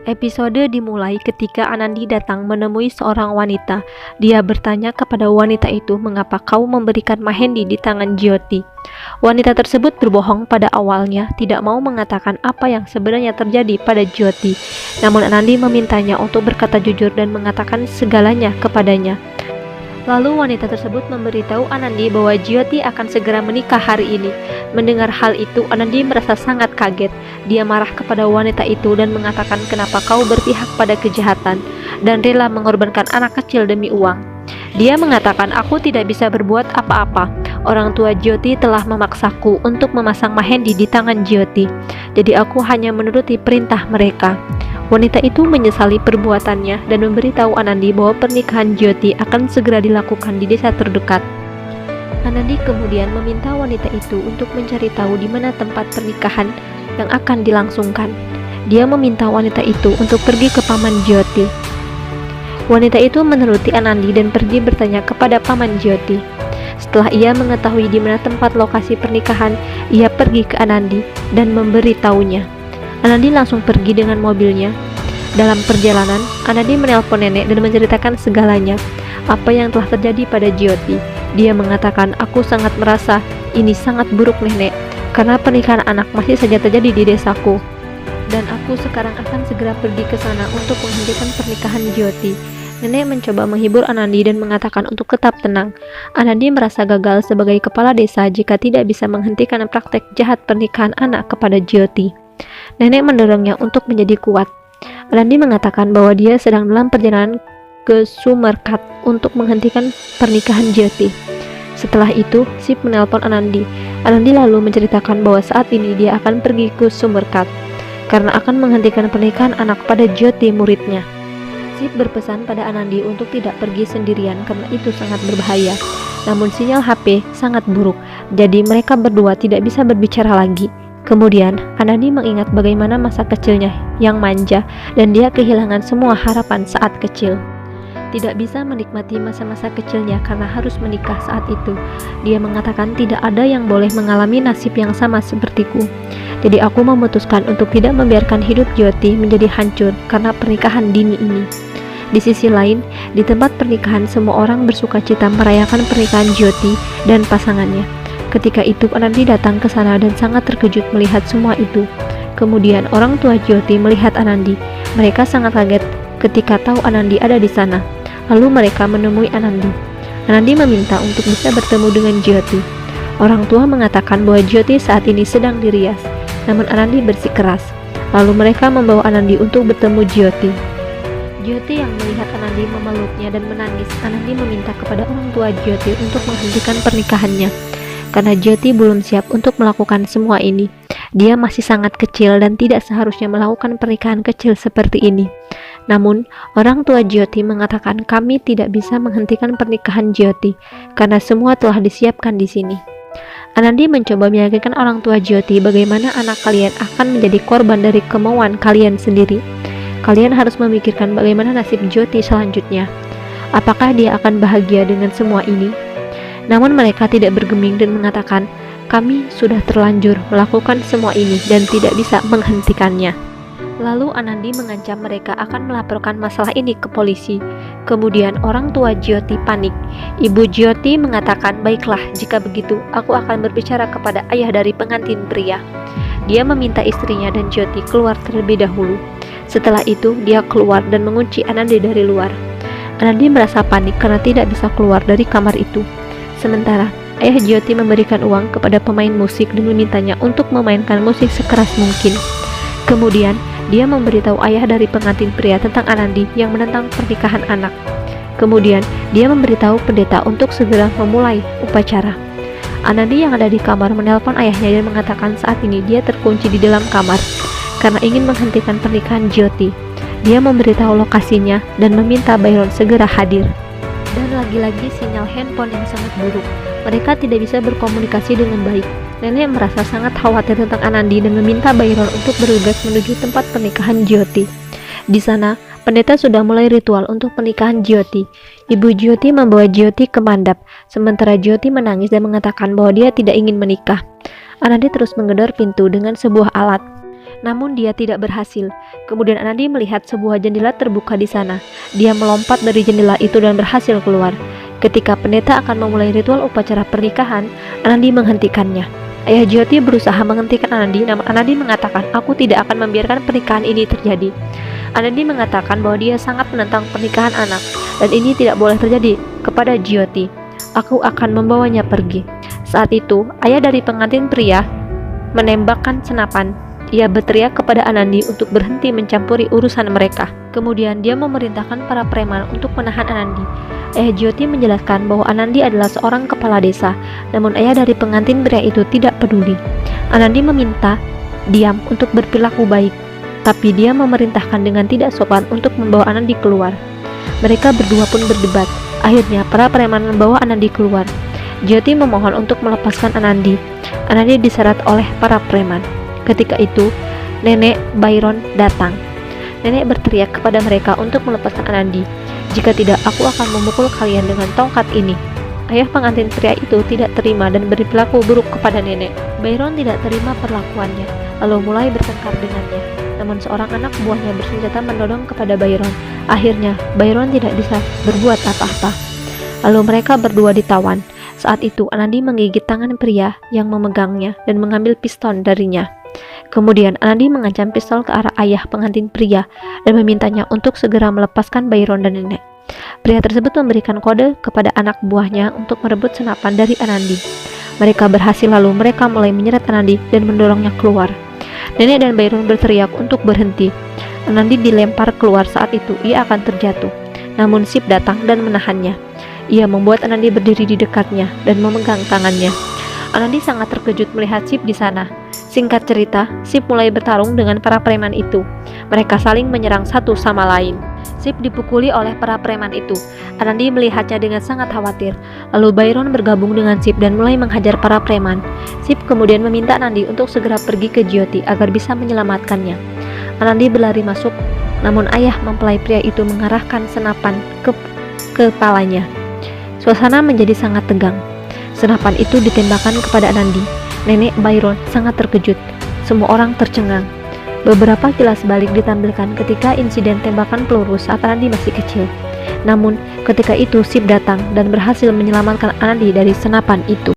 Episode dimulai ketika Anandi datang menemui seorang wanita. Dia bertanya kepada wanita itu, "Mengapa kau memberikan Mahendi di tangan Jyoti?" Wanita tersebut berbohong pada awalnya, tidak mau mengatakan apa yang sebenarnya terjadi pada Jyoti. Namun Anandi memintanya untuk berkata jujur dan mengatakan segalanya kepadanya. Lalu wanita tersebut memberitahu Anandi bahwa Jyoti akan segera menikah hari ini. Mendengar hal itu, Anandi merasa sangat kaget. Dia marah kepada wanita itu dan mengatakan, "Kenapa kau berpihak pada kejahatan dan rela mengorbankan anak kecil demi uang?" Dia mengatakan, "Aku tidak bisa berbuat apa-apa. Orang tua Jyoti telah memaksaku untuk memasang Mahendi di tangan Jyoti. Jadi aku hanya menuruti perintah mereka." Wanita itu menyesali perbuatannya dan memberitahu Anandi bahwa pernikahan Jyoti akan segera dilakukan di desa terdekat. Anandi kemudian meminta wanita itu untuk mencari tahu di mana tempat pernikahan yang akan dilangsungkan. Dia meminta wanita itu untuk pergi ke paman Jyoti. Wanita itu menuruti Anandi dan pergi bertanya kepada paman Jyoti. Setelah ia mengetahui di mana tempat lokasi pernikahan, ia pergi ke Anandi dan memberitahunya. Anandi langsung pergi dengan mobilnya. Dalam perjalanan, Anandi menelpon nenek dan menceritakan segalanya, apa yang telah terjadi pada Jyoti. Dia mengatakan, "Aku sangat merasa ini sangat buruk nenek, karena pernikahan anak masih saja terjadi di desaku. Dan aku sekarang akan segera pergi ke sana untuk menghentikan pernikahan Jyoti." Nenek mencoba menghibur Anandi dan mengatakan untuk tetap tenang. Anandi merasa gagal sebagai kepala desa jika tidak bisa menghentikan praktek jahat pernikahan anak kepada Jyoti. Nenek mendorongnya untuk menjadi kuat. Anandi mengatakan bahwa dia sedang dalam perjalanan ke Sumerkat untuk menghentikan pernikahan Jyoti. Setelah itu, Sip menelpon Anandi. Anandi lalu menceritakan bahwa saat ini dia akan pergi ke Sumerkat karena akan menghentikan pernikahan anak pada Jyoti muridnya. Sip berpesan pada Anandi untuk tidak pergi sendirian karena itu sangat berbahaya. Namun sinyal HP sangat buruk, jadi mereka berdua tidak bisa berbicara lagi. Kemudian, Anandi mengingat bagaimana masa kecilnya yang manja dan dia kehilangan semua harapan saat kecil. Tidak bisa menikmati masa-masa kecilnya karena harus menikah saat itu. Dia mengatakan tidak ada yang boleh mengalami nasib yang sama sepertiku. Jadi aku memutuskan untuk tidak membiarkan hidup Jyoti menjadi hancur karena pernikahan dini ini. Di sisi lain, di tempat pernikahan semua orang bersukacita merayakan pernikahan Jyoti dan pasangannya. Ketika itu Anandi datang ke sana dan sangat terkejut melihat semua itu. Kemudian orang tua Jyoti melihat Anandi. Mereka sangat kaget ketika tahu Anandi ada di sana. Lalu mereka menemui Anandi. Anandi meminta untuk bisa bertemu dengan Jyoti. Orang tua mengatakan bahwa Jyoti saat ini sedang dirias. Namun Anandi bersikeras. Lalu mereka membawa Anandi untuk bertemu Jyoti. Jyoti yang melihat Anandi memeluknya dan menangis. Anandi meminta kepada orang tua Jyoti untuk menghentikan pernikahannya. Karena Jyoti belum siap untuk melakukan semua ini. Dia masih sangat kecil dan tidak seharusnya melakukan pernikahan kecil seperti ini. Namun, orang tua Jyoti mengatakan kami tidak bisa menghentikan pernikahan Jyoti karena semua telah disiapkan di sini. Anandi mencoba meyakinkan orang tua Jyoti bagaimana anak kalian akan menjadi korban dari kemauan kalian sendiri. Kalian harus memikirkan bagaimana nasib Jyoti selanjutnya. Apakah dia akan bahagia dengan semua ini? Namun mereka tidak bergeming dan mengatakan, "Kami sudah terlanjur melakukan semua ini dan tidak bisa menghentikannya." Lalu Anandi mengancam mereka akan melaporkan masalah ini ke polisi. Kemudian orang tua Jyoti panik. Ibu Jyoti mengatakan, "Baiklah, jika begitu aku akan berbicara kepada ayah dari pengantin pria." Dia meminta istrinya dan Jyoti keluar terlebih dahulu. Setelah itu dia keluar dan mengunci Anandi dari luar. Anandi merasa panik karena tidak bisa keluar dari kamar itu. Sementara, ayah Jyoti memberikan uang kepada pemain musik dan memintanya untuk memainkan musik sekeras mungkin. Kemudian, dia memberitahu ayah dari pengantin pria tentang Anandi yang menentang pernikahan anak. Kemudian, dia memberitahu pendeta untuk segera memulai upacara. Anandi yang ada di kamar menelpon ayahnya dan mengatakan saat ini dia terkunci di dalam kamar karena ingin menghentikan pernikahan Jyoti. Dia memberitahu lokasinya dan meminta Byron segera hadir. Dan lagi-lagi sinyal handphone yang sangat buruk. Mereka tidak bisa berkomunikasi dengan baik. Nenek merasa sangat khawatir tentang Anandi dan meminta Byron untuk bergegas menuju tempat pernikahan Jyoti. Di sana, pendeta sudah mulai ritual untuk pernikahan Jyoti. Ibu Jyoti membawa Jyoti ke mandap, sementara Jyoti menangis dan mengatakan bahwa dia tidak ingin menikah. Anandi terus menggedor pintu dengan sebuah alat. namun dia tidak berhasil. Kemudian Anandi melihat sebuah jendela terbuka di sana. Dia melompat dari jendela itu dan berhasil keluar. Ketika pendeta akan memulai ritual upacara pernikahan, Anandi menghentikannya. Ayah Jyoti berusaha menghentikan Anandi, namun Anandi mengatakan, "Aku tidak akan membiarkan pernikahan ini terjadi." Anandi mengatakan bahwa dia sangat menentang pernikahan anak, dan ini tidak boleh terjadi kepada Jyoti. "Aku akan membawanya pergi." Saat itu, ayah dari pengantin pria menembakkan senapan. Ia berteriak kepada Anandi untuk berhenti mencampuri urusan mereka. Kemudian dia memerintahkan para preman untuk menahan Anandi. Ayah Jyoti menjelaskan bahwa Anandi adalah seorang kepala desa, namun ayah dari pengantin pria itu tidak peduli. Anandi meminta diam untuk berperilaku baik, tapi dia memerintahkan dengan tidak sopan untuk membawa Anandi keluar. Mereka berdua pun berdebat. Akhirnya para preman membawa Anandi keluar. Jyoti memohon untuk melepaskan Anandi. Anandi diseret oleh para preman. Ketika itu, nenek Byron datang. Nenek berteriak kepada mereka untuk melepaskan Anandi. "Jika tidak, aku akan memukul kalian dengan tongkat ini." Ayah pengantin pria itu tidak terima dan berperilaku buruk kepada nenek. Byron tidak terima perlakuannya, lalu mulai bertengkar dengannya. Namun seorang anak buahnya bersenjata mendorong kepada Byron. Akhirnya, Byron tidak bisa berbuat apa-apa. Lalu mereka berdua ditawan. Saat itu, Anandi menggigit tangan pria yang memegangnya dan mengambil pistol darinya. Kemudian Anandi mengancam pistol ke arah ayah pengantin pria dan memintanya untuk segera melepaskan Byron dan nenek. Pria tersebut memberikan kode kepada anak buahnya untuk merebut senapan dari Anandi. Mereka berhasil, lalu mereka mulai menyeret Anandi dan mendorongnya keluar. Nenek dan Byron berteriak untuk berhenti. Anandi dilempar keluar. Saat itu ia akan terjatuh, namun Sip datang dan menahannya. Ia membuat Anandi berdiri di dekatnya dan memegang tangannya. Anandi sangat terkejut melihat Sip di sana. Singkat cerita, Sip mulai bertarung dengan para preman itu. Mereka saling menyerang satu sama lain. Sip dipukuli oleh para preman itu. Anandi melihatnya dengan sangat khawatir. Lalu Byron bergabung dengan Sip dan mulai menghajar para preman. Sip kemudian meminta Anandi untuk segera pergi ke Jyoti agar bisa menyelamatkannya. Anandi berlari masuk, namun ayah mempelai pria itu mengarahkan senapan ke kepalanya. Suasana menjadi sangat tegang. Senapan itu ditembakkan kepada Anandi. Nenek Byron sangat terkejut. Semua orang tercengang. Beberapa kilas balik ditampilkan ketika insiden tembakan peluru saat Anandi masih kecil. Namun, ketika itu Sip datang dan berhasil menyelamatkan Anandi dari senapan itu.